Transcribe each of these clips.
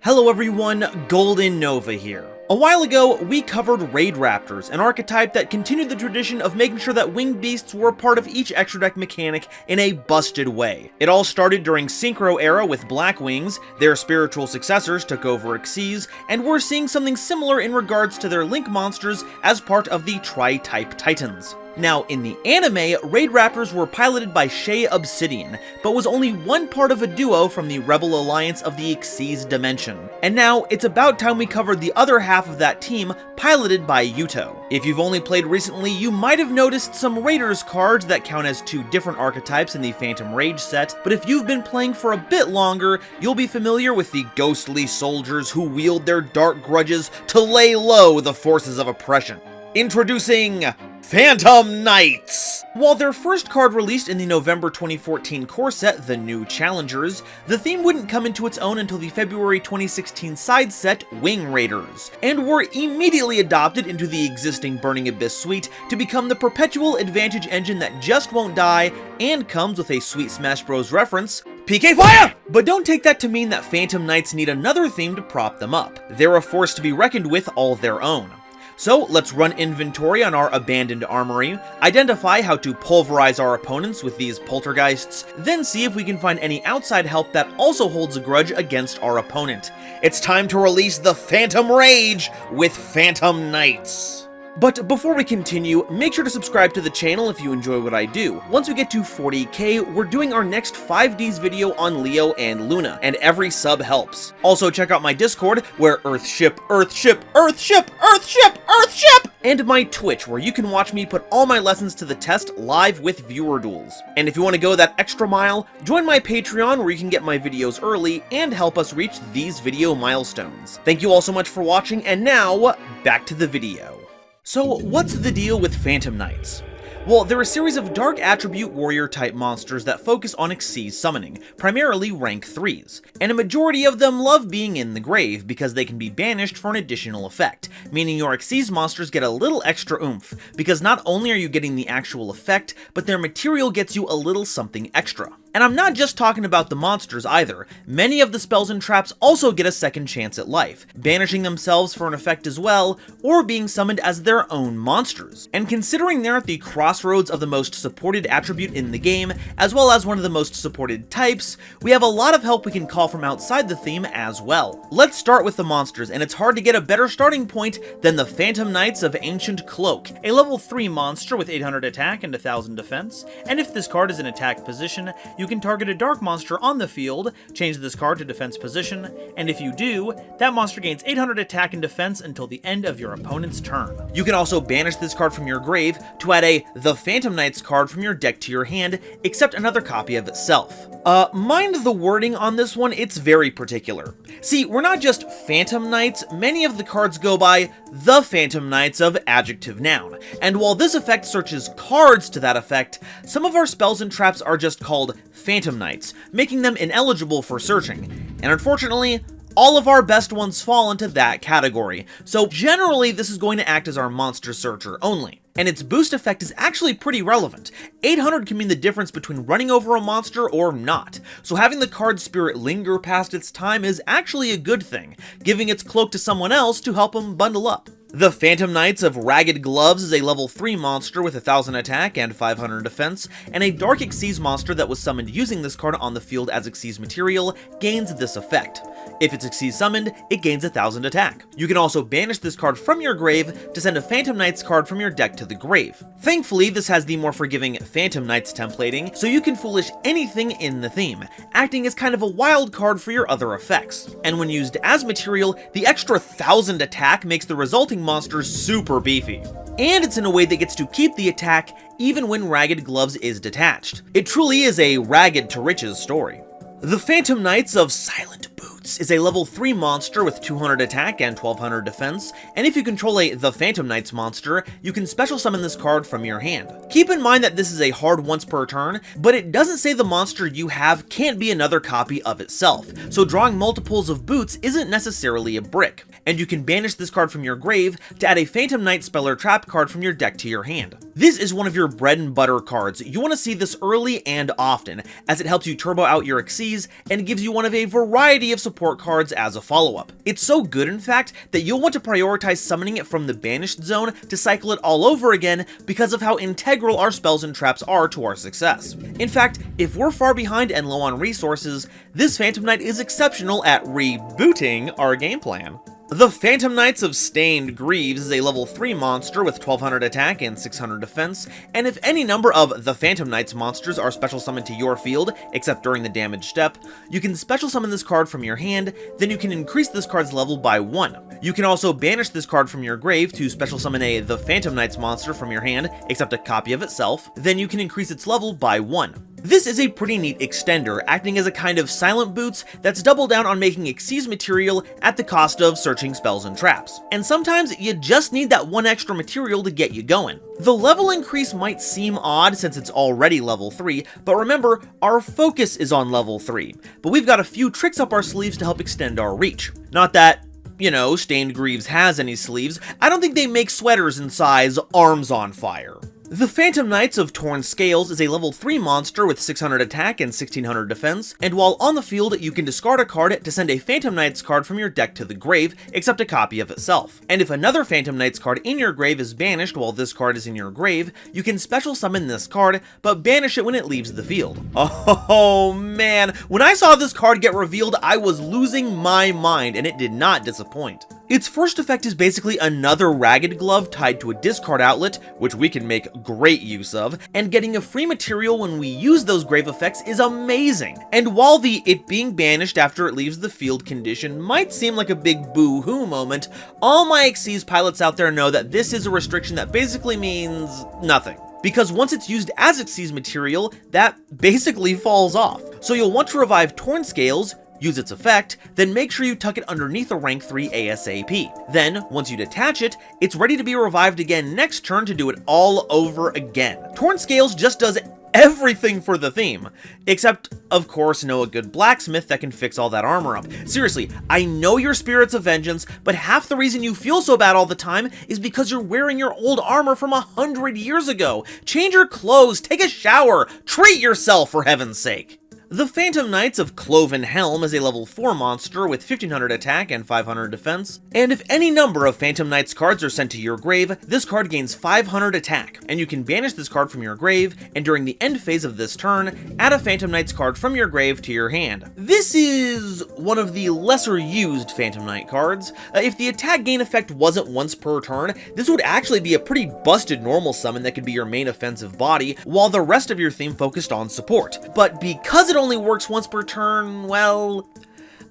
Hello everyone, GoldenNova here. A while ago, we covered Raid Raptors, an archetype that continued the tradition of making sure that winged beasts were a part of each extra deck mechanic in a busted way. It all started during Synchro era with Black Wings, their spiritual successors took over Xyz, and we're seeing something similar in regards to their Link monsters as part of the Tri-type Titans. Now, in the anime, Raid Raptors were piloted by Shea Obsidian, but was only one part of a duo from the Rebel Alliance of the Xyz Dimension. And now, it's about time we covered the other half of that team, piloted by Yugioh. If you've only played recently, you might have noticed some Raiders cards that count as two different archetypes in the Phantom Rage set, but if you've been playing for a bit longer, you'll be familiar with the ghostly soldiers who wield their dark grudges to lay low the forces of oppression. Introducing Phantom Knights! While their first card released in the November 2014 core set, The New Challengers, the theme wouldn't come into its own until the February 2016 side set, Wing Raiders, and were immediately adopted into the existing Burning Abyss suite to become the perpetual advantage engine that just won't die and comes with a sweet Smash Bros. Reference, PK Fire! But don't take that to mean that Phantom Knights need another theme to prop them up. They're a force to be reckoned with all their own. So let's run inventory on our abandoned armory, identify how to pulverize our opponents with these poltergeists, then see if we can find any outside help that also holds a grudge against our opponent. It's time to release the Phantom Rage with Phantom Knights! But before we continue, make sure to subscribe to the channel if you enjoy what I do. Once we get to 40k, we're doing our next 5Ds video on Leo and Luna, and every sub helps. Also check out my Discord, where Earthship, Earthship, Earthship, Earthship, Earthship! And my Twitch, where you can watch me put all my lessons to the test live with viewer duels. And if you want to go that extra mile, join my Patreon where you can get my videos early and help us reach these video milestones. Thank you all so much for watching, and now, back to the video. So, what's the deal with Phantom Knights? Well, they're a series of dark attribute warrior type monsters that focus on Xyz summoning, primarily rank 3s, and a majority of them love being in the grave because they can be banished for an additional effect, meaning your Xyz monsters get a little extra oomph, because not only are you getting the actual effect, but their material gets you a little something extra. And I'm not just talking about the monsters either. Many of the spells and traps also get a second chance at life, banishing themselves for an effect as well, or being summoned as their own monsters. And considering they're at the crossroads of the most supported attribute in the game, as well as one of the most supported types, we have a lot of help we can call from outside the theme as well. Let's start with the monsters, and it's hard to get a better starting point than the Phantom Knights of Ancient Cloak, a level 3 monster with 800 attack and 1000 defense, and if this card is in attack position, you can target a dark monster on the field, change this card to defense position, and if you do, that monster gains 800 attack and defense until the end of your opponent's turn. You can also banish this card from your grave to add a The Phantom Knights card from your deck to your hand, except another copy of itself. Mind the wording on this one, it's very particular. See, we're not just Phantom Knights, many of the cards go by The Phantom Knights of adjective noun, and while this effect searches cards to that effect, some of our spells and traps are just called Phantom Knights, making them ineligible for searching, and unfortunately, all of our best ones fall into that category, so generally this is going to act as our monster searcher only. And its boost effect is actually pretty relevant. 800 can mean the difference between running over a monster or not, so having the card spirit linger past its time is actually a good thing, giving its cloak to someone else to help them bundle up. The Phantom Knights of Ragged Gloves is a level 3 monster with 1000 attack and 500 defense, and a Dark Xyz monster that was summoned using this card on the field as Xyz material gains this effect. If it's Xyz summoned, it gains 1000 attack. You can also banish this card from your grave to send a Phantom Knights card from your deck to the grave. Thankfully, this has the more forgiving Phantom Knights templating, so you can foolish anything in the theme, acting as kind of a wild card for your other effects. And when used as material, the extra 1000 attack makes the resulting monster super beefy. And it's in a way that gets to keep the attack even when Ragged Gloves is detached. It truly is a ragged to riches story. The Phantom Knights of Silent Boots is a level 3 monster with 200 attack and 1200 defense, and if you control a The Phantom Knights monster, you can special summon this card from your hand. Keep in mind that this is a hard once per turn, but it doesn't say the monster you have can't be another copy of itself, so drawing multiples of boots isn't necessarily a brick. And you can banish this card from your grave to add a Phantom Knight spell or trap card from your deck to your hand. This is one of your bread and butter cards. You want to see this early and often, as it helps you turbo out your Xyz and gives you one of a variety of support support cards as a follow-up. It's so good, in fact, that you'll want to prioritize summoning it from the banished zone to cycle it all over again because of how integral our spells and traps are to our success. In fact, if we're far behind and low on resources, this Phantom Knight is exceptional at rebooting our game plan. The Phantom Knights of Stained Greaves is a level 3 monster with 1200 attack and 600 defense, and if any number of the Phantom Knights monsters are special summoned to your field, except during the damage step, you can special summon this card from your hand, then you can increase this card's level by 1. You can also banish this card from your grave to special summon the Phantom Knights monster from your hand, except a copy of itself, then you can increase its level by 1. This is a pretty neat extender, acting as a kind of silent boots that's double down on making Xyz material at the cost of searching spells and traps. And sometimes you just need that one extra material to get you going. The level increase might seem odd since it's already level 3, but remember, our focus is on level 3. But we've got a few tricks up our sleeves to help extend our reach. Not that, you know, Stained Greaves has any sleeves. I don't think they make sweaters in size arms on fire. The Phantom Knights of Torn Scales is a level 3 monster with 600 attack and 1600 defense, and while on the field, you can discard a card to send a Phantom Knights card from your deck to the grave, except a copy of itself. And if another Phantom Knights card in your grave is banished while this card is in your grave, you can special summon this card, but banish it when it leaves the field. Oh man, when I saw this card get revealed, I was losing my mind, and it did not disappoint. Its first effect is basically another Ragged Glove tied to a discard outlet, which we can make great use of, and getting a free material when we use those grave effects is amazing. And while the it being banished after it leaves the field condition might seem like a big boo-hoo moment, all my Xyz pilots out there know that this is a restriction that basically means nothing. Because once it's used as Xyz material, that basically falls off. So you'll want to revive Torn Scales, use its effect, then make sure you tuck it underneath a rank 3 ASAP. Then, once you detach it, it's ready to be revived again next turn to do it all over again. Torn Scales just does everything for the theme, except, of course, know a good blacksmith that can fix all that armor up. Seriously, I know you're spirits of vengeance, but half the reason you feel so bad all the time is because you're wearing your old armor from 100 years ago. Change your clothes, take a shower, treat yourself for heaven's sake. The Phantom Knights of Cloven Helm is a level 4 monster with 1500 attack and 500 defense, and if any number of Phantom Knights cards are sent to your grave, this card gains 500 attack, and you can banish this card from your grave, and during the end phase of this turn, add a Phantom Knights card from your grave to your hand. This is one of the lesser used Phantom Knight cards. If the attack gain effect wasn't once per turn, this would actually be a pretty busted normal summon that could be your main offensive body, while the rest of your theme focused on support. But because it only works once per turn, well,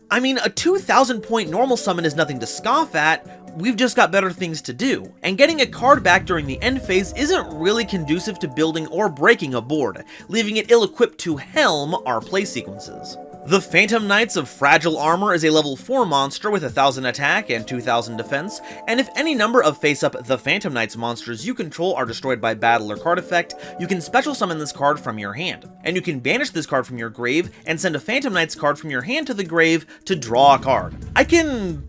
I mean, a 2,000 point normal summon is nothing to scoff at. We've just got better things to do. And getting a card back during the end phase isn't really conducive to building or breaking a board, leaving it ill-equipped to helm our play sequences. The Phantom Knights of Fragile Armor is a level 4 monster with 1000 attack and 2000 defense, and if any number of face-up the Phantom Knights monsters you control are destroyed by battle or card effect, you can special summon this card from your hand. And you can banish this card from your grave and send a Phantom Knights card from your hand to the grave to draw a card. I can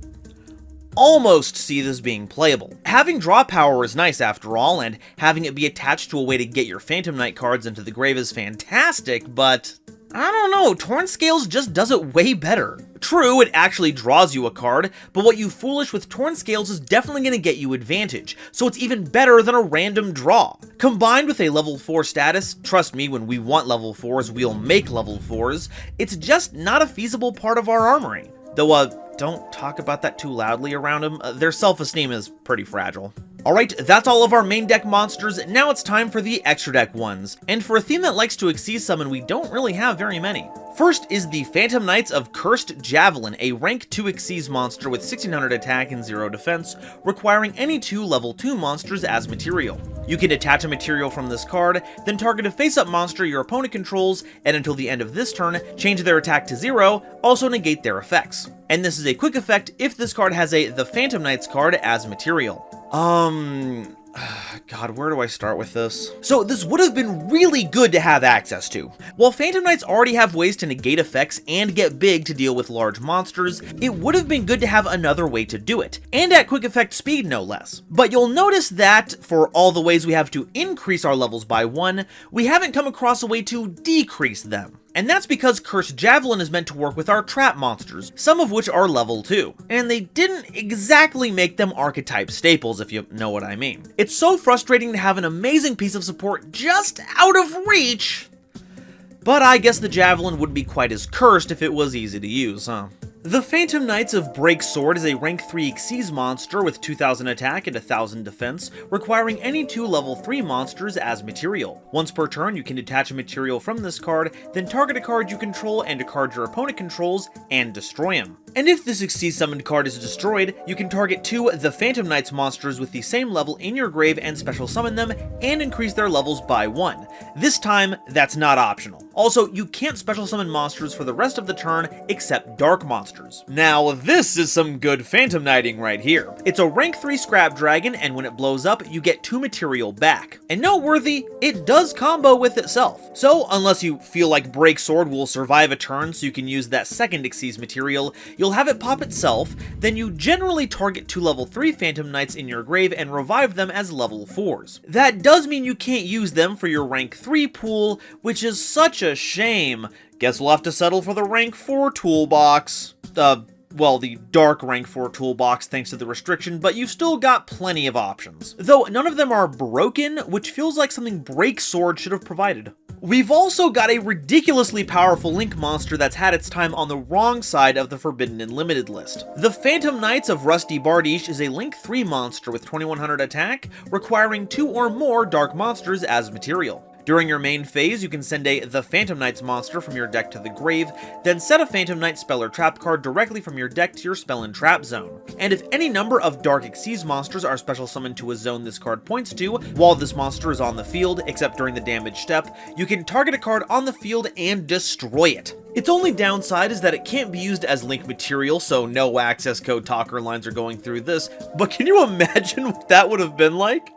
almost see this being playable. Having draw power is nice after all, and having it be attached to a way to get your Phantom Knight cards into the grave is fantastic, but I don't know, Torn Scales just does it way better. True, it actually draws you a card, but what you foolish with Torn Scales is definitely going to get you advantage, so it's even better than a random draw. Combined with a level 4 status, trust me, when we want level 4s, we'll make level 4s, it's just not a feasible part of our armory. Though, don't talk about that too loudly around them, their self-esteem is pretty fragile. Alright, that's all of our main deck monsters, now it's time for the extra deck ones. And for a theme that likes to Xyz summon, we don't really have very many. First is the Phantom Knights of Cursed Javelin, a rank 2 Xyz monster with 1600 attack and 0 defense, requiring any 2 level 2 monsters as material. You can attach a material from this card, then target a face-up monster your opponent controls, and until the end of this turn, change their attack to 0, also negate their effects. And this is a quick effect if this card has the Phantom Knights card as material. God, where do I start with this? So this would have been really good to have access to. While Phantom Knights already have ways to negate effects and get big to deal with large monsters, it would have been good to have another way to do it, and at quick effect speed no less. But you'll notice that, for all the ways we have to increase our levels by 1, we haven't come across a way to decrease them. And that's because Cursed Javelin is meant to work with our trap monsters, some of which are level 2. And they didn't exactly make them archetype staples, if you know what I mean. It's so frustrating to have an amazing piece of support just out of reach, but I guess the Javelin wouldn't be quite as cursed if it was easy to use, huh? The Phantom Knights of Break Sword is a rank 3 Xyz monster with 2000 attack and 1000 defense, requiring any 2 level 3 monsters as material. Once per turn, you can detach a material from this card, then target a card you control and a card your opponent controls, and destroy him. And if this Xyz summoned card is destroyed, you can target 2 the Phantom Knights monsters with the same level in your grave and special summon them, and increase their levels by 1. This time, that's not optional. Also, you can't special summon monsters for the rest of the turn except Dark Monsters. Now, this is some good Phantom Knighting right here. It's a rank 3 Scrap Dragon, and when it blows up, you get 2 material back. And noteworthy, it does combo with itself. So, unless you feel like Break Sword will survive a turn so you can use that second Xyz material, you'll have it pop itself, then you generally target 2 level 3 Phantom Knights in your grave and revive them as level 4s. That does mean you can't use them for your rank 3 pool, which is such a shame. Guess we'll have to settle for the rank 4 toolbox. Well, the dark rank 4 toolbox thanks to the restriction, but you've still got plenty of options. Though none of them are broken, which feels like something Break Sword should have provided. We've also got a ridiculously powerful Link monster that's had its time on the wrong side of the Forbidden and Limited list. The Phantom Knights of Rusty Bardiche is a Link 3 monster with 2100 attack, requiring 2 or more dark monsters as material. During your main phase, you can send the Phantom Knights monster from your deck to the grave, then set a Phantom Knight spell or trap card directly from your deck to your spell and trap zone. And if any number of Dark Xyz monsters are special summoned to a zone this card points to, while this monster is on the field, except during the damage step, you can target a card on the field and destroy it. Its only downside is that it can't be used as Link material, so no access code talker lines are going through this, but can you imagine what that would have been like?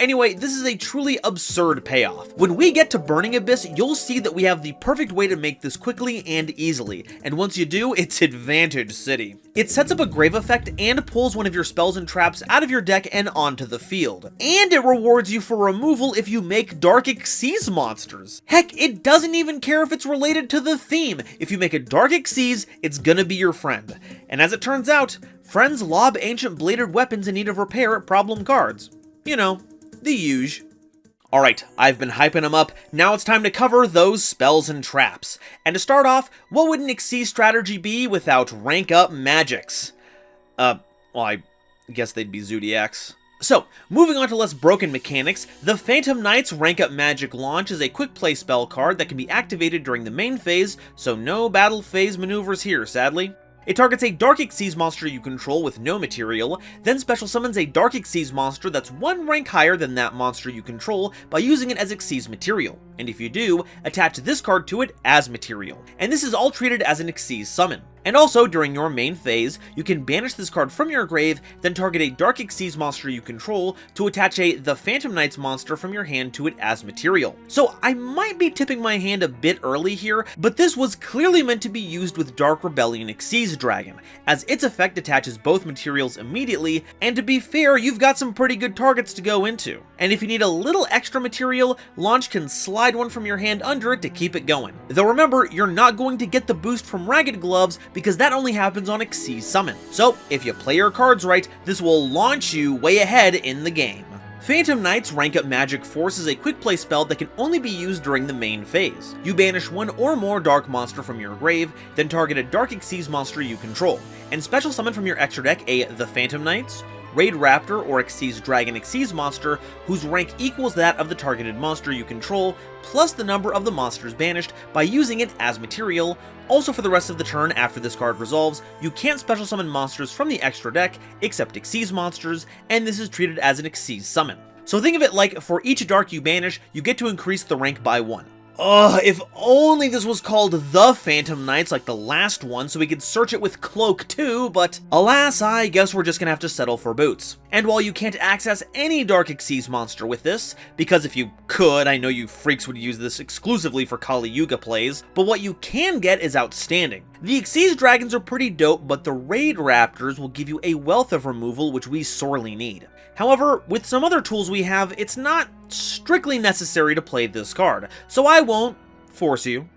Anyway, this is a truly absurd payoff. When we get to Burning Abyss, you'll see that we have the perfect way to make this quickly and easily, and once you do, it's Advantage City. It sets up a grave effect and pulls one of your spells and traps out of your deck and onto the field. And it rewards you for removal if you make Dark Xyz monsters. Heck, it doesn't even care if it's related to the theme. If you make a Dark Xyz, it's gonna be your friend. And as it turns out, friends lob ancient bladed weapons in need of repair at problem cards. You know, the usual. Alright, I've been hyping them up, now it's time to cover those spells and traps. And to start off, what would an Xyz strategy be without rank up magics? Well, I guess they'd be Zodiacs. So, moving on to less broken mechanics, the Phantom Knights Rank Up Magic Launch is a quick play spell card that can be activated during the main phase, so no battle phase maneuvers here, sadly. It targets a Dark Xyz monster you control with no material, then special summons a Dark Xyz monster that's 1 rank higher than that monster you control by using it as Xyz material, and if you do, attach this card to it as material. And this is all treated as an Xyz summon. And also, during your main phase, you can banish this card from your grave, then target a Dark Xyz monster you control to attach the Phantom Knights monster from your hand to it as material. So I might be tipping my hand a bit early here, but this was clearly meant to be used with Dark Rebellion Xyz Dragon, as its effect attaches both materials immediately, and to be fair, you've got some pretty good targets to go into. And if you need a little extra material, Launch can slide one from your hand under it to keep it going. Though remember, you're not going to get the boost from Ragged Gloves, because that only happens on Xyz Summon. So, if you play your cards right, this will launch you way ahead in the game. Phantom Knights Rank Up Magic Force is a quick play spell that can only be used during the main phase. You banish 1 or more dark monster from your grave, then target a Dark Xyz monster you control, and special summon from your extra deck the Phantom Knights, Raid Raptor or Xyz Dragon Xyz monster whose rank equals that of the targeted monster you control, plus the number of the monsters banished by using it as material. Also, for the rest of the turn after this card resolves, you can't special summon monsters from the extra deck except Xyz monsters, and this is treated as an Xyz summon. So think of it like for each dark you banish, you get to increase the rank by 1. Ugh, if only this was called the Phantom Knights like the last one so we could search it with Cloak too, but alas, I guess we're just gonna have to settle for boots. And while you can't access any Dark Xyz monster with this, because if you could, I know you freaks would use this exclusively for Kali Yuga plays, but what you can get is outstanding. The Xyz Dragons are pretty dope, but the Raid Raptors will give you a wealth of removal which we sorely need. However, with some other tools we have, it's not strictly necessary to play this card, so I won't force you.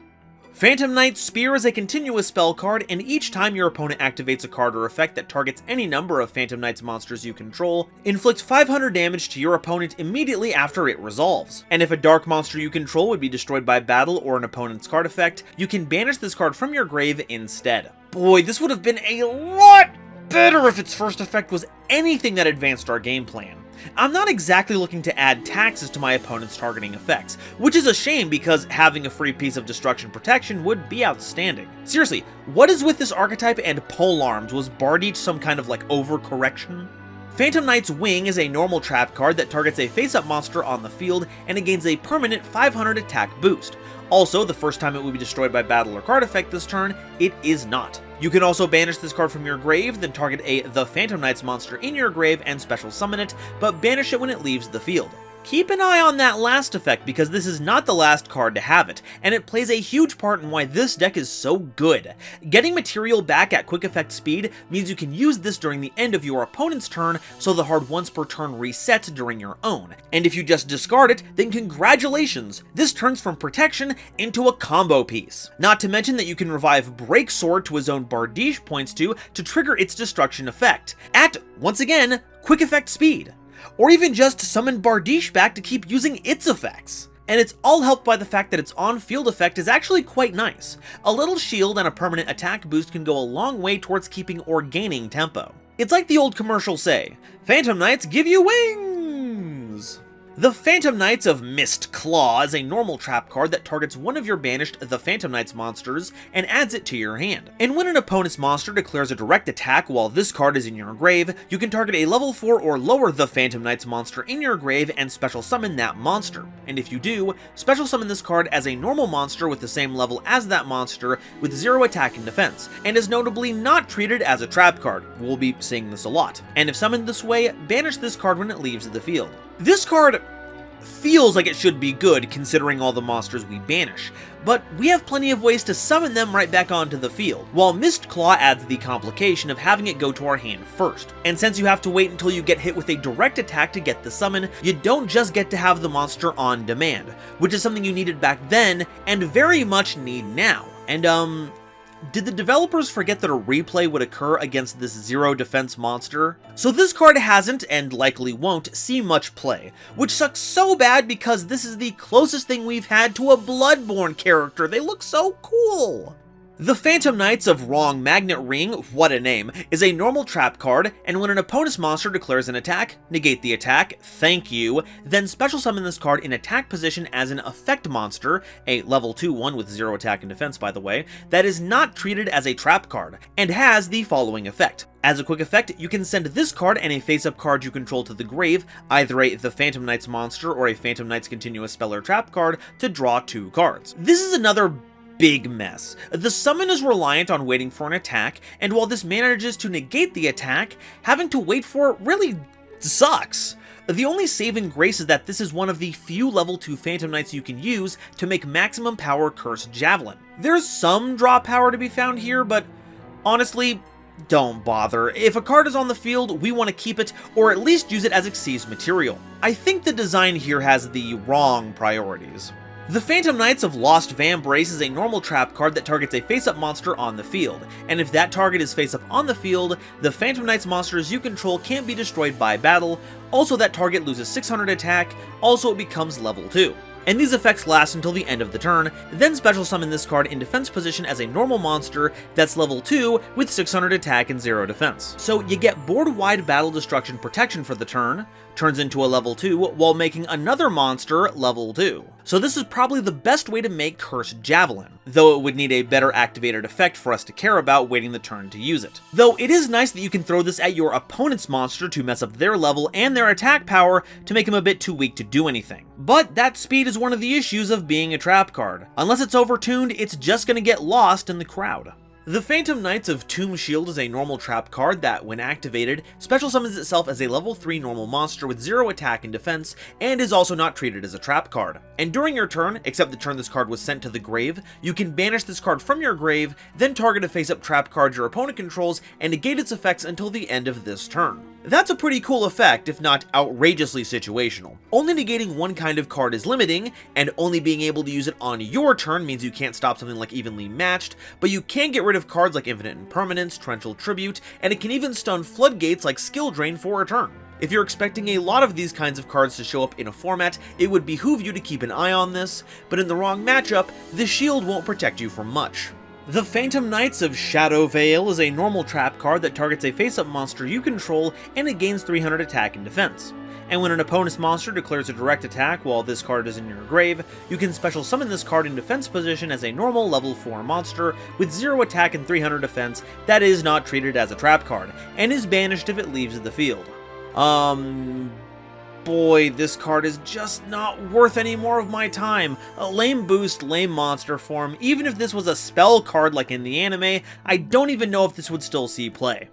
Phantom Knight's Spear is a continuous spell card, and each time your opponent activates a card or effect that targets any number of Phantom Knight's monsters you control, inflict 500 damage to your opponent immediately after it resolves. And if a dark monster you control would be destroyed by battle or an opponent's card effect, you can banish this card from your grave instead. Boy, this would have been a lot better if its first effect was anything that advanced our game plan. I'm not exactly looking to add taxes to my opponent's targeting effects, which is a shame because having a free piece of destruction protection would be outstanding. Seriously, what is with this archetype and polearms? Was Bardiche some kind of overcorrection? Phantom Knight's Wing is a normal trap card that targets a face-up monster on the field, and it gains a permanent 500 attack boost. Also, the first time it will be destroyed by battle or card effect this turn, it is not. You can also banish this card from your grave, then target the Phantom Knight's monster in your grave and special summon it, but banish it when it leaves the field. Keep an eye on that last effect because this is not the last card to have it, and it plays a huge part in why this deck is so good. Getting material back at quick effect speed means you can use this during the end of your opponent's turn, so the hard once per turn resets during your own. And if you just discard it, then congratulations! This turns from protection into a combo piece. Not to mention that you can revive Break Sword to his own Bardiche points to trigger its destruction effect, at, once again, quick effect speed. Or even just summon Bardiche back to keep using its effects. And it's all helped by the fact that its on-field effect is actually quite nice. A little shield and a permanent attack boost can go a long way towards keeping or gaining tempo. It's like the old commercials say, Phantom Knights give you wings! The Phantom Knights of Mist Claw is a normal trap card that targets one of your banished The Phantom Knights monsters and adds it to your hand. And when an opponent's monster declares a direct attack while this card is in your grave, you can target a level 4 or lower The Phantom Knights monster in your grave and special summon that monster. And if you do, special summon this card as a normal monster with the same level as that monster with 0 attack and defense, and is notably not treated as a trap card. We'll be seeing this a lot. And if summoned this way, banish this card when it leaves the field. This card feels like it should be good considering all the monsters we banish, but we have plenty of ways to summon them right back onto the field, while Mist Claw adds the complication of having it go to our hand first. And since you have to wait until you get hit with a direct attack to get the summon, you don't just get to have the monster on demand, which is something you needed back then and very much need now. And did the developers forget that a replay would occur against this 0 defense monster? So this card hasn't, and likely won't, see much play, which sucks so bad because this is the closest thing we've had to a Bloodborne character. They look so cool! The Phantom Knights of Wrong Magnet Ring, what a name, is a normal trap card, and when an opponent's monster declares an attack, negate the attack, thank you, then special summon this card in attack position as an effect monster, a level 2 one with 0 attack and defense by the way, that is not treated as a trap card, and has the following effect. As a quick effect, you can send this card and a face-up card you control to the grave, either the Phantom Knights monster or a Phantom Knights continuous spell or trap card, to draw 2 cards. This is another big mess. The summon is reliant on waiting for an attack, and while this manages to negate the attack, having to wait for it really sucks. The only saving grace is that this is one of the few level 2 Phantom Knights you can use to make maximum power Cursed Javelin. There's some draw power to be found here, but honestly, don't bother. If a card is on the field, we want to keep it, or at least use it as Xyz material. I think the design here has the wrong priorities. The Phantom Knights of Lost Vambrace is a normal trap card that targets a face-up monster on the field, and if that target is face-up on the field, the Phantom Knights monsters you control can't be destroyed by battle, also that target loses 600 attack, also it becomes level 2. And these effects last until the end of the turn, then special summon this card in defense position as a normal monster that's level 2 with 600 attack and 0 defense. So you get board-wide battle destruction protection for the turn, turns into a level 2 while making another monster level 2. So this is probably the best way to make Cursed Javelin, though it would need a better activated effect for us to care about waiting the turn to use it. Though it is nice that you can throw this at your opponent's monster to mess up their level and their attack power to make him a bit too weak to do anything. But that speed is one of the issues of being a trap card. Unless it's overtuned, it's just gonna get lost in the crowd. The Phantom Knights of Tomb Shield is a normal trap card that, when activated, special summons itself as a level 3 normal monster with 0 attack and defense, and is also not treated as a trap card. And during your turn, except the turn this card was sent to the grave, you can banish this card from your grave, then target a face-up trap card your opponent controls, and negate its effects until the end of this turn. That's a pretty cool effect, if not outrageously situational. Only negating one kind of card is limiting, and only being able to use it on your turn means you can't stop something like Evenly Matched, but you can get rid of cards like Infinite Impermanence, Torrential Tribute, and it can even stun Floodgates like Skill Drain for a turn. If you're expecting a lot of these kinds of cards to show up in a format, it would behoove you to keep an eye on this, but in the wrong matchup, the shield won't protect you from much. The Phantom Knights of Shadow Veil is a normal trap card that targets a face-up monster you control, and it gains 300 attack and defense. And when an opponent's monster declares a direct attack while this card is in your grave, you can special summon this card in defense position as a normal level 4 monster with 0 attack and 300 defense that is not treated as a trap card, and is banished if it leaves the field. Boy, this card is just not worth any more of my time. A lame boost, lame monster form. Even if this was a spell card like in the anime, I don't even know if this would still see play.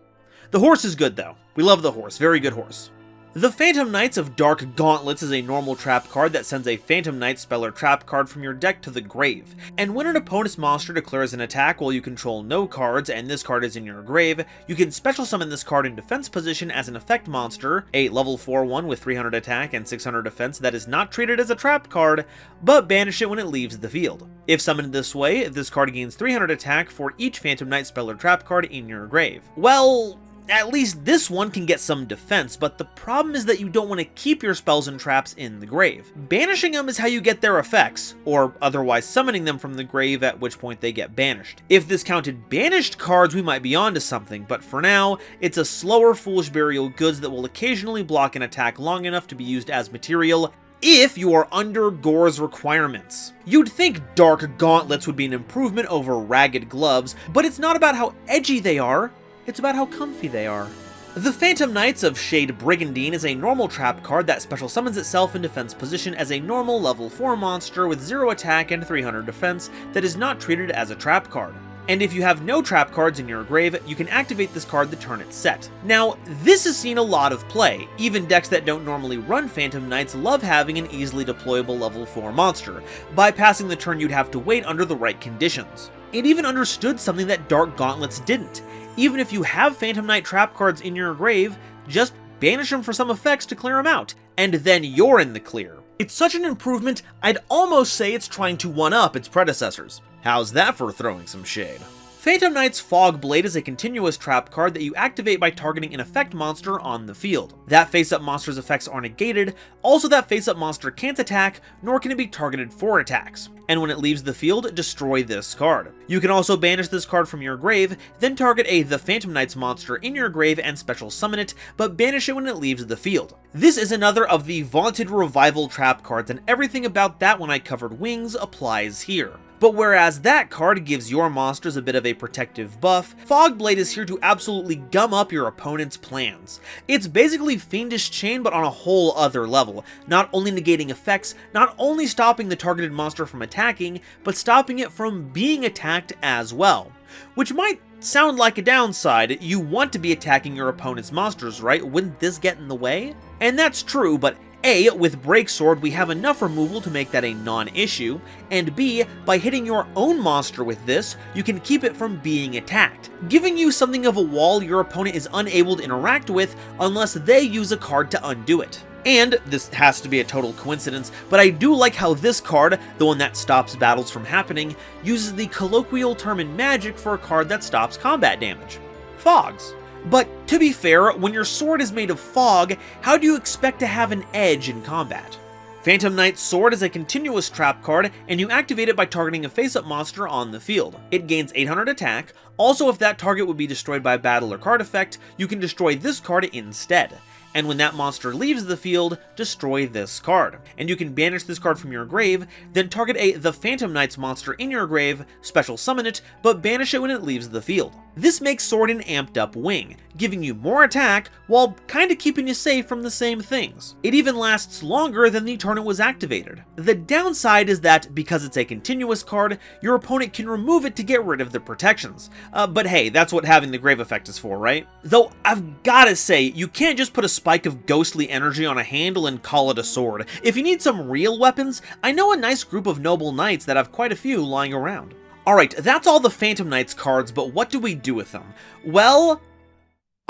The horse is good though. We love the horse, very good horse. The Phantom Knights of Dark Gauntlets is a normal trap card that sends a Phantom Knight spell or trap card from your deck to the grave. And when an opponent's monster declares an attack while you control no cards and this card is in your grave, you can special summon this card in defense position as an effect monster, a level 4 one with 300 attack and 600 defense that is not treated as a trap card, but banish it when it leaves the field. If summoned this way, this card gains 300 attack for each Phantom Knight spell or trap card in your grave. Well, at least this one can get some defense, but the problem is that you don't want to keep your spells and traps in the grave. Banishing them is how you get their effects, or otherwise summoning them from the grave, at which point they get banished. If this counted banished cards, we might be onto something, but for now, it's a slower Foolish Burial Goods that will occasionally block an attack long enough to be used as material, if you are under Gore's requirements. You'd think Dark Gauntlets would be an improvement over Ragged Gloves, but it's not about how edgy they are, it's about how comfy they are. The Phantom Knights of Shade Brigandine is a normal trap card that special summons itself in defense position as a normal level 4 monster with 0 attack and 300 defense that is not treated as a trap card. And if you have no trap cards in your grave, you can activate this card the turn it's set. Now, this has seen a lot of play. Even decks that don't normally run Phantom Knights love having an easily deployable level 4 monster. Bypassing the turn you'd have to wait under the right conditions. It even understood something that Dark Gauntlets didn't. Even if you have Phantom Knight trap cards in your grave, just banish them for some effects to clear them out, and then you're in the clear. It's such an improvement, I'd almost say it's trying to one-up its predecessors. How's that for throwing some shade? Phantom Knight's Fog Blade is a continuous trap card that you activate by targeting an effect monster on the field. That face-up monster's effects are negated, also that face-up monster can't attack, nor can it be targeted for attacks. And when it leaves the field, destroy this card. You can also banish this card from your grave, then target the Phantom Knights monster in your grave and special summon it, but banish it when it leaves the field. This is another of the vaunted revival trap cards, and everything about that when I covered Wings applies here. But whereas that card gives your monsters a bit of a protective buff, Fogblade is here to absolutely gum up your opponent's plans. It's basically Fiendish Chain but on a whole other level, not only negating effects, not only stopping the targeted monster from attacking, but stopping it from being attacked as well. Which might sound like a downside. You want to be attacking your opponent's monsters, right? Wouldn't this get in the way? And that's true, but A, with Breaksword, we have enough removal to make that a non-issue, and B, by hitting your own monster with this, you can keep it from being attacked, giving you something of a wall your opponent is unable to interact with unless they use a card to undo it. And this has to be a total coincidence, but I do like how this card, the one that stops battles from happening, uses the colloquial term in Magic for a card that stops combat damage: fogs. But to be fair, when your sword is made of fog, how do you expect to have an edge in combat? Phantom Knight's Sword is a continuous trap card, and you activate it by targeting a face-up monster on the field. It gains 800 attack. Also, if that target would be destroyed by a battle or card effect, you can destroy this card instead. And when that monster leaves the field, destroy this card. And you can banish this card from your grave, then target the Phantom Knights monster in your grave, special summon it, but banish it when it leaves the field. This makes Sword an amped up wing, giving you more attack while kinda keeping you safe from the same things. It even lasts longer than the turn it was activated. The downside is that because it's a continuous card, your opponent can remove it to get rid of the protections. But hey, that's what having the grave effect is for, right? Though I've gotta say, you can't just put a spike of ghostly energy on a handle and call it a sword. If you need some real weapons, I know a nice group of noble knights that have quite a few lying around. Alright, that's all the Phantom Knights cards, but what do we do with them? Well,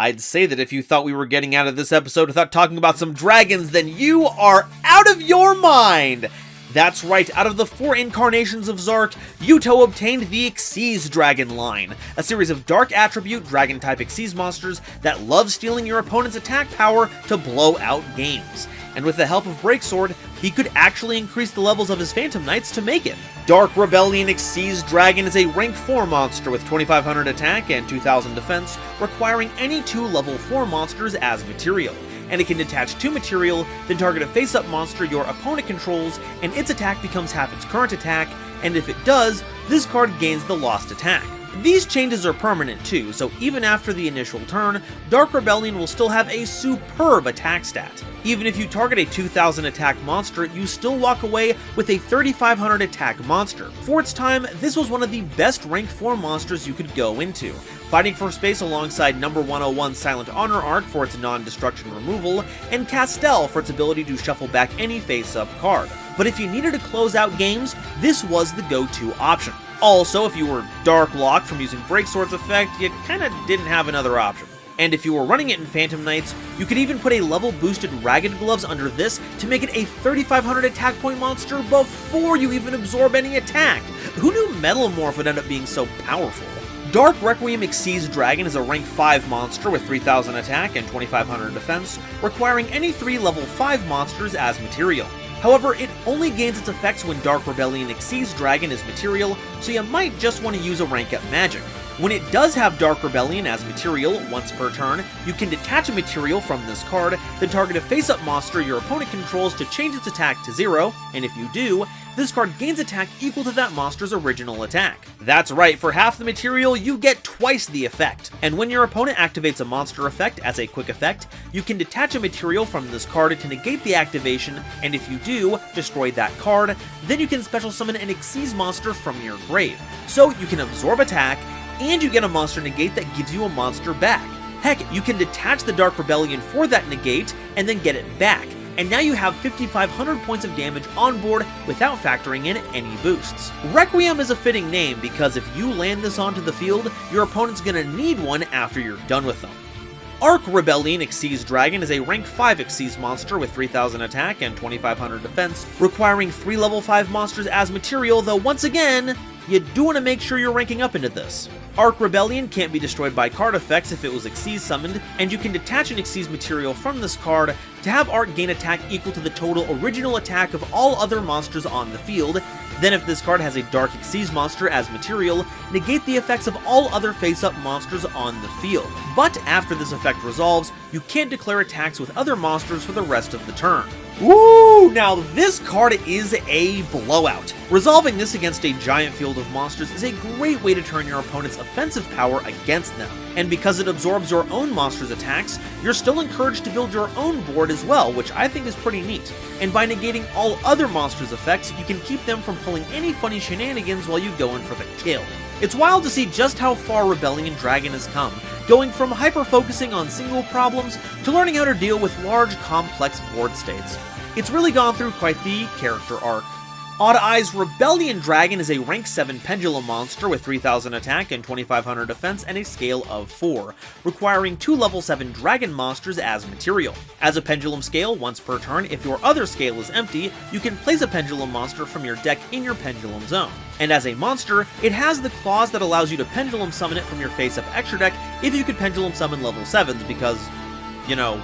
I'd say that if you thought we were getting out of this episode without talking about some dragons, then you are out of your mind! That's right, out of the 4 incarnations of Zark, Yugioh obtained the Xyz Dragon line, a series of dark attribute dragon-type Xyz monsters that love stealing your opponent's attack power to blow out games. And with the help of Breaksword, he could actually increase the levels of his Phantom Knights to make it. Dark Rebellion Xyz Dragon is a rank 4 monster with 2500 attack and 2000 defense, requiring any 2 level 4 monsters as material. And it can detach 2 material, then target a face-up monster your opponent controls, and its attack becomes half its current attack, and if it does, this card gains the lost attack. These changes are permanent too, so even after the initial turn, Dark Rebellion will still have a superb attack stat. Even if you target a 2000 attack monster, you still walk away with a 3500 attack monster. For its time, this was one of the best rank 4 monsters you could go into, fighting for space alongside number 101 Silent Honor Arc for its non-destruction removal, and Castel for its ability to shuffle back any face-up card. But if you needed to close out games, this was the go-to option. Also, if you were Dark Locked from using Breaksword's effect, you kinda didn't have another option. And if you were running it in Phantom Knights, you could even put a level boosted Ragged Gloves under this to make it a 3500 attack point monster before you even absorb any attack. Who knew Metalmorph would end up being so powerful? Dark Requiem Xyz Dragon is a rank 5 monster with 3000 attack and 2500 defense, requiring any 3 level 5 monsters as material. However, it only gains its effects when Dark Rebellion Xyz Dragon is material, so you might just want to use a rank up magic. When it does have Dark Rebellion as material once per turn, you can detach a material from this card, then target a face-up monster your opponent controls to change its attack to 0, and if you do, this card gains attack equal to that monster's original attack. That's right, for half the material, you get twice the effect. And when your opponent activates a monster effect as a quick effect, you can detach a material from this card to negate the activation, and if you do, destroy that card, then you can special summon an Xyz monster from your grave. So you can absorb attack, and you get a monster negate that gives you a monster back. Heck, you can detach the Dark Rebellion for that negate, and then get it back. And now you have 5500 points of damage on board without factoring in any boosts. Requiem is a fitting name because if you land this onto the field, your opponent's gonna need one after you're done with them. Arc Rebellion Xyz Dragon is a rank 5 Xyz monster with 3000 attack and 2500 defense, requiring 3 level 5 monsters as material, though once again, you do want to make sure you're ranking up into this. Arc Rebellion can't be destroyed by card effects if it was Xyz summoned, and you can detach an Xyz material from this card to have Arc gain attack equal to the total original attack of all other monsters on the field. Then if this card has a Dark Xyz monster as material, negate the effects of all other face-up monsters on the field. But after this effect resolves, you can't declare attacks with other monsters for the rest of the turn. Woo! Now this card is a blowout. Resolving this against a giant field of monsters is a great way to turn your opponent's offensive power against them. And because it absorbs your own monster's attacks, you're still encouraged to build your own board as well, which I think is pretty neat. And by negating all other monsters' effects, you can keep them from pulling any funny shenanigans while you go in for the kill. It's wild to see just how far Rebellion Dragon has come, going from hyper-focusing on single problems to learning how to deal with large, complex board states. It's really gone through quite the character arc. Odd Eye's Rebellion Dragon is a rank 7 pendulum monster with 3000 attack and 2500 defense and a scale of 4, requiring 2 level 7 dragon monsters as material. As a pendulum scale, once per turn, if your other scale is empty, you can place a pendulum monster from your deck in your pendulum zone. And as a monster, it has the clause that allows you to pendulum summon it from your face-up extra deck if you could pendulum summon level 7s because, you know,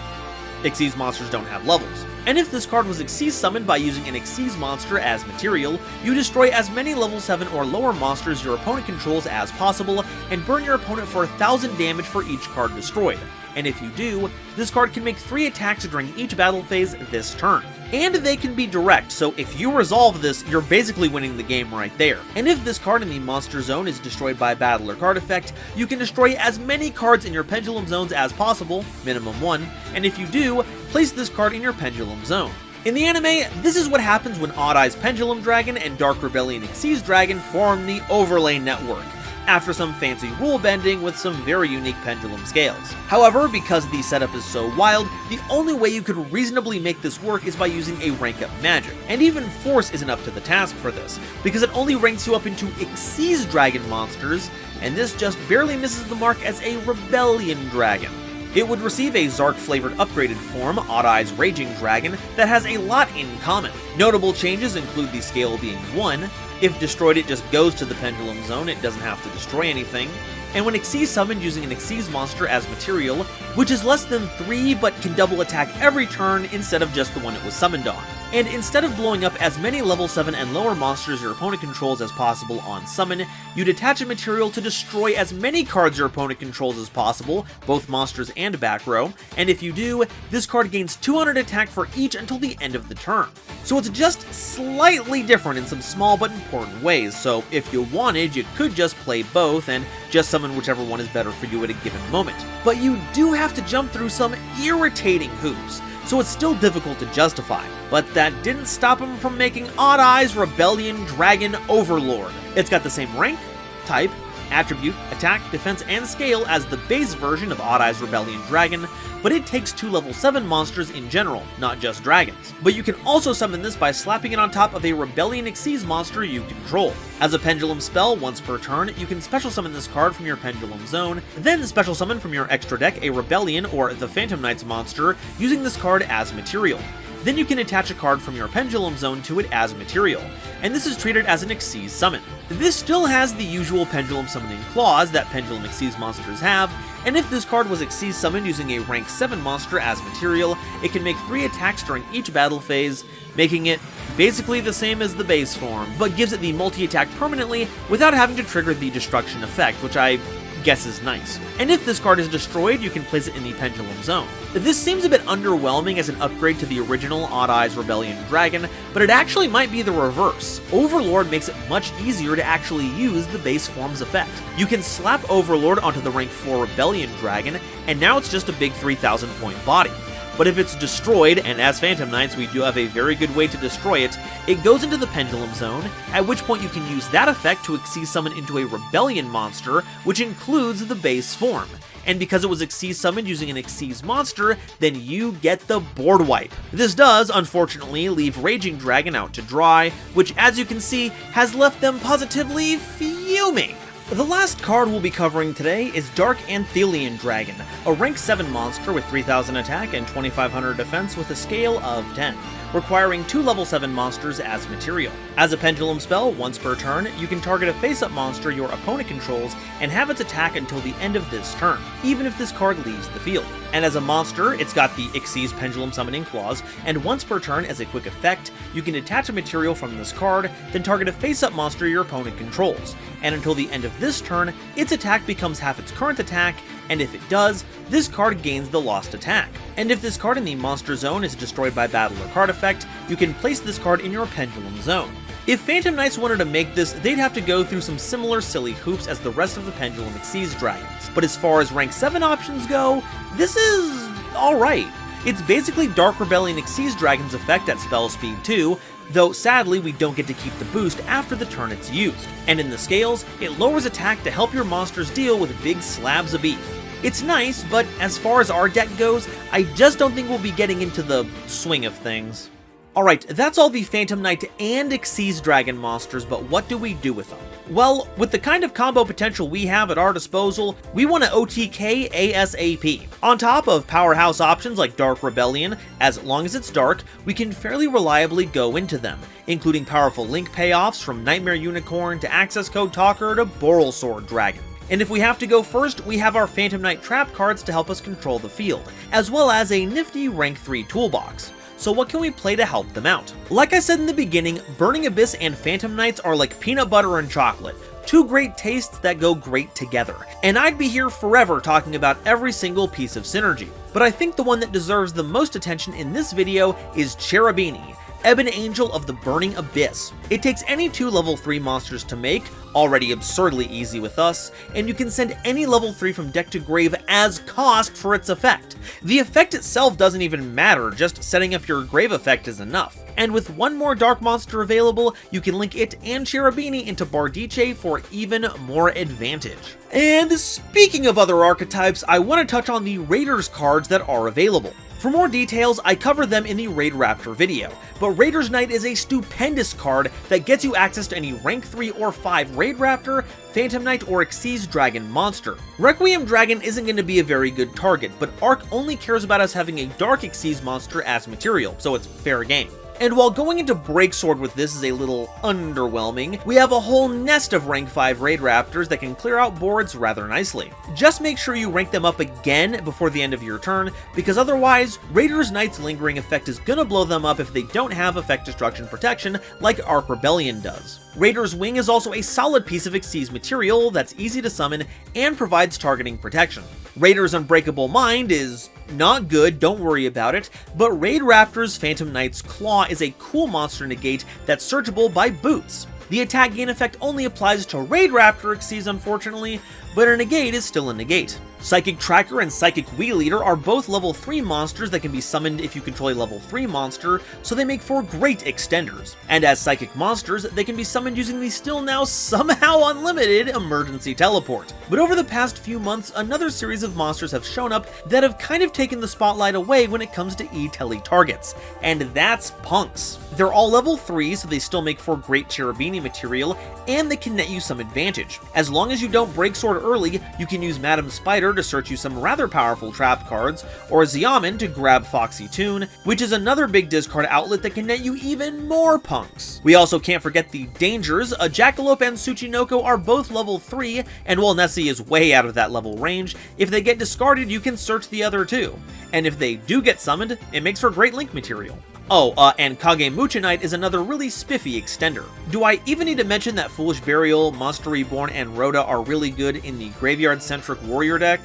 Xyz monsters don't have levels. And if this card was Xyz summoned by using an Xyz monster as material, you destroy as many level 7 or lower monsters your opponent controls as possible, and burn your opponent for 1000 damage for each card destroyed. And if you do, this card can make 3 attacks during each battle phase this turn. And they can be direct, so if you resolve this, you're basically winning the game right there. And if this card in the monster zone is destroyed by battle or card effect, you can destroy as many cards in your pendulum zones as possible, minimum 1, and if you do, place this card in your pendulum zone. In the anime, this is what happens when Odd Eye's Pendulum Dragon and Dark Rebellion Xyz Dragon form the Overlay Network, after some fancy rule bending with some very unique pendulum scales. However, because the setup is so wild, the only way you could reasonably make this work is by using a rank up magic. And even Force isn't up to the task for this, because it only ranks you up into Xyz Dragon monsters, and this just barely misses the mark as a Rebellion Dragon. It would receive a Zark-flavored upgraded form, Odd Eyes Raging Dragon, that has a lot in common. Notable changes include the scale being 1, if destroyed it just goes to the Pendulum Zone, it doesn't have to destroy anything, and when Xyz summoned using an Xyz monster as material, which is less than 3 but can double attack every turn instead of just the one it was summoned on. And instead of blowing up as many level 7 and lower monsters your opponent controls as possible on summon, you'd attach a material to destroy as many cards your opponent controls as possible, both monsters and back row, and if you do, this card gains 200 attack for each until the end of the turn. So it's just slightly different in some small but important ways, so if you wanted, you could just play both and just summon whichever one is better for you at a given moment. But you do have to jump through some irritating hoops, so it's still difficult to justify. But that didn't stop him from making Odd Eyes Rebellion Dragon Overlord. It's got the same rank, type, attribute, attack, defense, and scale as the base version of Odd Eyes Rebellion Dragon, but it takes 2 level 7 monsters in general, not just dragons. But you can also summon this by slapping it on top of a Rebellion Xyz monster you control. As a pendulum spell, once per turn, you can special summon this card from your Pendulum Zone, then special summon from your extra deck a Rebellion or the Phantom Knights monster using this card as material. Then you can attach a card from your Pendulum Zone to it as material, and this is treated as an Xyz summon. This still has the usual pendulum summoning clause that Pendulum Xyz monsters have, and if this card was Xyz summoned using a rank 7 monster as material, it can make 3 attacks during each battle phase, making it basically the same as the base form, but gives it the multi-attack permanently without having to trigger the destruction effect, which I guess is nice. And if this card is destroyed, you can place it in the Pendulum Zone. This seems a bit underwhelming as an upgrade to the original Odd Eyes Rebellion Dragon, but it actually might be the reverse. Overlord makes it much easier to actually use the base form's effect. You can slap Overlord onto the rank 4 Rebellion Dragon, and now it's just a big 3,000 point body. But if it's destroyed, and as Phantom Knights we do have a very good way to destroy it, it goes into the Pendulum Zone, at which point you can use that effect to Xyz summon into a Rebellion monster, which includes the base form. And because it was Xyz summoned using an Xyz monster, then you get the board wipe. This does, unfortunately, leave Raging Dragon out to dry, which as you can see, has left them positively fuming. The last card we'll be covering today is Dark Anthelian Dragon, a rank 7 monster with 3000 attack and 2500 defense with a scale of 10, requiring 2 level 7 monsters as material. As a pendulum spell, once per turn, you can target a face-up monster your opponent controls and have its attack until the end of this turn, even if this card leaves the field. And as a monster, it's got the Xyz Pendulum Summoning Clause, and once per turn as a quick effect, you can attach a material from this card, then target a face-up monster your opponent controls. And until the end of this turn, its attack becomes half its current attack, and if it does, this card gains the lost attack. And if this card in the Monster Zone is destroyed by battle or card effect, you can place this card in your Pendulum Zone. If Phantom Knights wanted to make this, they'd have to go through some similar silly hoops as the rest of the Pendulum Xyz Dragons. But as far as rank 7 options go, this is alright. It's basically Dark Rebellion Xyz Dragon's effect at spell speed 2, though sadly we don't get to keep the boost after the turn it's used. And in the scales, it lowers attack to help your monsters deal with big slabs of beef. It's nice, but as far as our deck goes, I just don't think we'll be getting into the swing of things. Alright, that's all the Phantom Knight and Xyz Dragon monsters, but what do we do with them? Well, with the kind of combo potential we have at our disposal, we want to OTK ASAP. On top of powerhouse options like Dark Rebellion, as long as it's dark, we can fairly reliably go into them, including powerful link payoffs from Nightmare Unicorn to Access Code Talker to Boral Sword Dragon. And if we have to go first, we have our Phantom Knight trap cards to help us control the field, as well as a nifty rank 3 toolbox. So what can we play to help them out? Like I said in the beginning, Burning Abyss and Phantom Knights are like peanut butter and chocolate, two great tastes that go great together. And I'd be here forever talking about every single piece of synergy. But I think the one that deserves the most attention in this video is Cherubini, Ebon Angel of the Burning Abyss. It takes any 2 level 3 monsters to make, already absurdly easy with us, and you can send any level 3 from deck to grave as cost for its effect. The effect itself doesn't even matter, just setting up your grave effect is enough. And with one more dark monster available, you can link it and Cherubini into Bardiche for even more advantage. And speaking of other archetypes, I want to touch on the Raiders cards that are available. For more details, I covered them in the Raid Raptor video, but Raiders Knight is a stupendous card that gets you access to any rank 3 or 5 raid Raid Raptor, Phantom Knight, or Xyz Dragon Monster. Requiem Dragon isn't going to be a very good target, but Arc only cares about us having a Dark Xyz monster as material, so it's fair game. And while going into Breaksword with this is a little underwhelming, we have a whole nest of rank 5 Raid Raptors that can clear out boards rather nicely. Just make sure you rank them up again before the end of your turn, because otherwise, Raider's Knight's Lingering Effect is gonna blow them up if they don't have Effect Destruction Protection like Arc Rebellion does. Raider's Wing is also a solid piece of Xyz material that's easy to summon and provides targeting protection. Raider's Unbreakable Mind is not good, don't worry about it, but Raid Raptor's Phantom Knight's Claw is a cool monster negate that's searchable by boots. The attack gain effect only applies to Raid Raptor Xyz unfortunately, but a negate is still a negate. Psychic Tracker and Psychic Wheel Eater are both level 3 monsters that can be summoned if you control a level 3 monster, so they make for great extenders. And as Psychic monsters, they can be summoned using the still now somehow unlimited Emergency Teleport. But over the past few months, another series of monsters have shown up that have kind of taken the spotlight away when it comes to E-Tele targets, and that's Punks. They're all level 3, so they still make for great Cherubini material, and they can net you some advantage. As long as you don't break sword early, you can use Madam Spider to search you some rather powerful trap cards, or Xiamen to grab Foxy Toon, which is another big discard outlet that can net you even more Punks. We also can't forget the dangers. A Jackalope and Tsuchinoko are both level 3, and while Nessie is way out of that level range, if they get discarded you can search the other two. And if they do get summoned, it makes for great link material. Oh, and Kage Mucha Knight is another really spiffy extender. Do I even need to mention that Foolish Burial, Monster Reborn, and Rhoda are really good in the graveyard-centric warrior deck?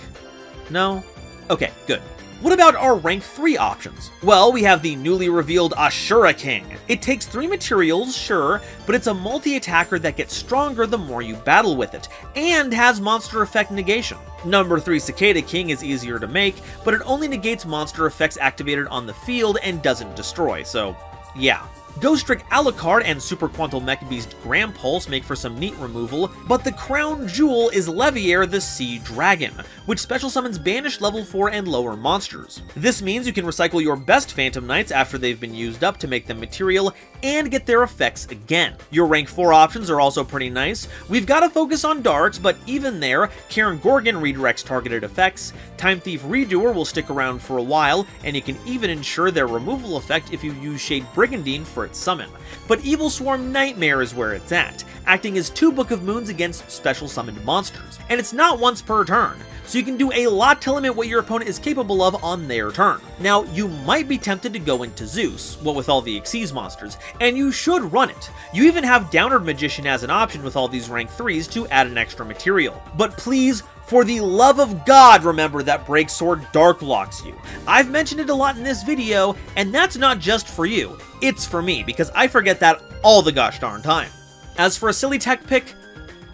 No? Okay, good. What about our rank 3 options? Well, we have the newly revealed Ashura King. It takes 3 materials, sure, but it's a multi-attacker that gets stronger the more you battle with it, and has monster effect negation. Number 3 Cicada King is easier to make, but it only negates monster effects activated on the field and doesn't destroy, so yeah. Ghost Trick Alucard and Super Quantal Mech Beast Gram Pulse make for some neat removal, but the crown jewel is Leviair the Sea Dragon, which special summons banished level 4 and lower monsters. This means you can recycle your best Phantom Knights after they've been used up to make them material and get their effects again. Your rank 4 options are also pretty nice. We've got to focus on darks, but even there, Karen Gorgon redirects targeted effects, Time Thief Redoer will stick around for a while, and you can even ensure their removal effect if you use Shade Brigandine for its summon. But Evil Swarm Nightmare is where it's at, acting as 2 Book of Moons against special summoned monsters. And it's not once per turn, so you can do a lot to limit what your opponent is capable of on their turn. Now, you might be tempted to go into Zeus, what with all the Xyz monsters, and you should run it. You even have Downward Magician as an option with all these rank 3s to add an extra material. But please, for the love of God, remember that Breaksword dark blocks you. I've mentioned it a lot in this video, and that's not just for you, it's for me, because I forget that all the gosh darn time. As for a silly tech pick,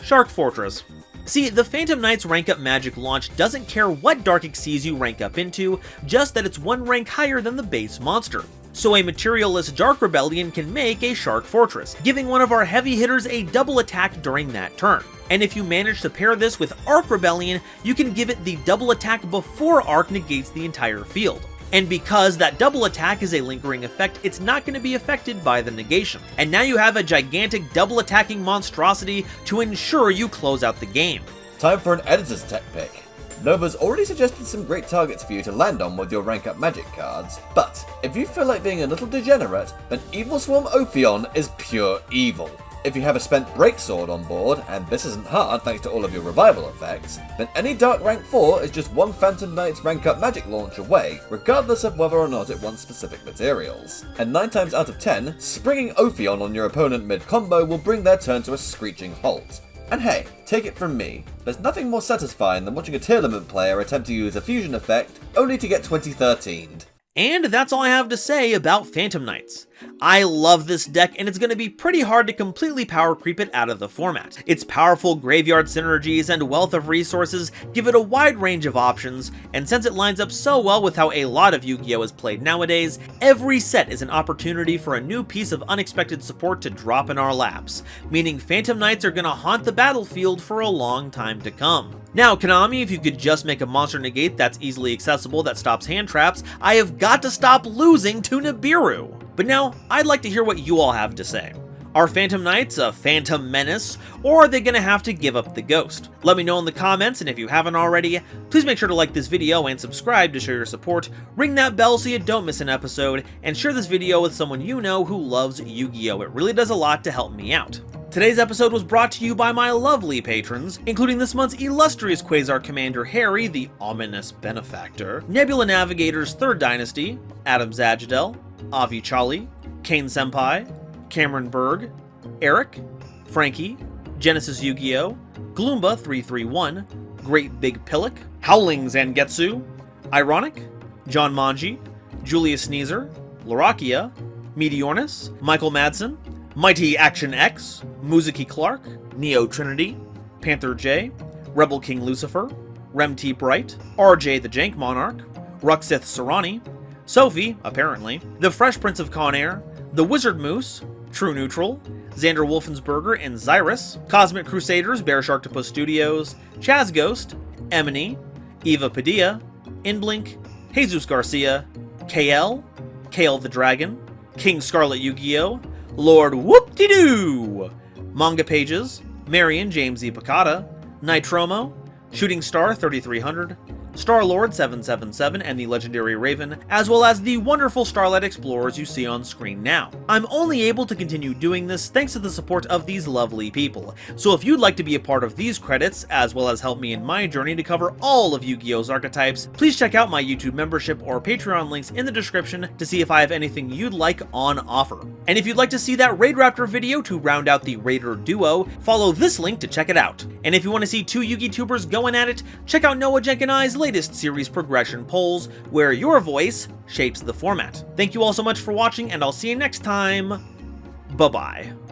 Shark Fortress. See, the Phantom Knight's rank up magic launch doesn't care what Dark Xyz you rank up into, just that it's 1 rank higher than the base monster. So a materialist Dark Rebellion can make a Shark Fortress, giving one of our heavy hitters a double attack during that turn. And if you manage to pair this with Arc Rebellion, you can give it the double attack before Arc negates the entire field. And because that double attack is a lingering effect, it's not going to be affected by the negation. And now you have a gigantic double attacking monstrosity to ensure you close out the game. Time for an editor's tech pick. Nova's already suggested some great targets for you to land on with your rank up magic cards, but if you feel like being a little degenerate, then Evil Swarm Ophion is pure evil. If you have a spent Breaksword on board, and this isn't hard thanks to all of your revival effects, then any Dark rank 4 is just 1 Phantom Knight's rank up magic launch away, regardless of whether or not it wants specific materials. And 9 times out of 10, springing Ophion on your opponent mid-combo will bring their turn to a screeching halt. And hey, take it from me, there's nothing more satisfying than watching a Tearlament player attempt to use a fusion effect, only to get 2013'd. And that's all I have to say about Phantom Knights. I love this deck, and it's going to be pretty hard to completely power creep it out of the format. Its powerful graveyard synergies and wealth of resources give it a wide range of options, and since it lines up so well with how a lot of Yu-Gi-Oh! Is played nowadays, every set is an opportunity for a new piece of unexpected support to drop in our laps, meaning Phantom Knights are going to haunt the battlefield for a long time to come. Now, Konami, if you could just make a monster negate that's easily accessible that stops hand traps, I have got to stop losing to Nibiru! But now, I'd like to hear what you all have to say. Are Phantom Knights a phantom menace, or are they gonna have to give up the ghost? Let me know in the comments, and if you haven't already, please make sure to like this video and subscribe to show your support, ring that bell so you don't miss an episode, and share this video with someone you know who loves Yu-Gi-Oh! It really does a lot to help me out. Today's episode was brought to you by my lovely patrons, including this month's illustrious Quasar Commander Harry, the ominous benefactor, Nebula Navigator's 3rd Dynasty, Adam Zajadel, Avi Chali, Kane Senpai, Cameron Berg, Eric, Frankie, Genesis Yu-Gi-Oh!, Gloomba 331, Great Big Pillock, Howling Zangetsu, Ironic, John Manji, Julius Sneezer, Larakia, Meteornus, Michael Madsen, Mighty Action X, Muzuki Clark, Neo Trinity, Panther J, Rebel King Lucifer, Rem T. Bright, RJ the Jank Monarch, Ruxith Sarani, Sophie, apparently, The Fresh Prince of Conair, The Wizard Moose, True Neutral, Xander Wolfensberger and Xyrus, Cosmic Crusaders, Bear Sharktopus Studios, Chaz Ghost, Emily, Eva Padilla, Inblink, Jesus Garcia, KL, Kale the Dragon, King Scarlet Yu-Gi-Oh!, Lord Whoop-De-Doo, Manga Pages, Marion James E. Picata, Nitromo, Shooting Star 3300, Star-Lord 777 and the Legendary Raven, as well as the wonderful Starlight Explorers you see on screen now. I'm only able to continue doing this thanks to the support of these lovely people, so if you'd like to be a part of these credits, as well as help me in my journey to cover all of Yu-Gi-Oh's archetypes, please check out my YouTube membership or Patreon links in the description to see if I have anything you'd like on offer. And if you'd like to see that Raid Raptor video to round out the Raider duo, follow this link to check it out. And if you want to see two Yu-Gi tubers going at it, check out Noah Jenk and I's latest series progression polls, where your voice shapes the format. Thank you all so much for watching, and I'll see you next time. Bye-bye.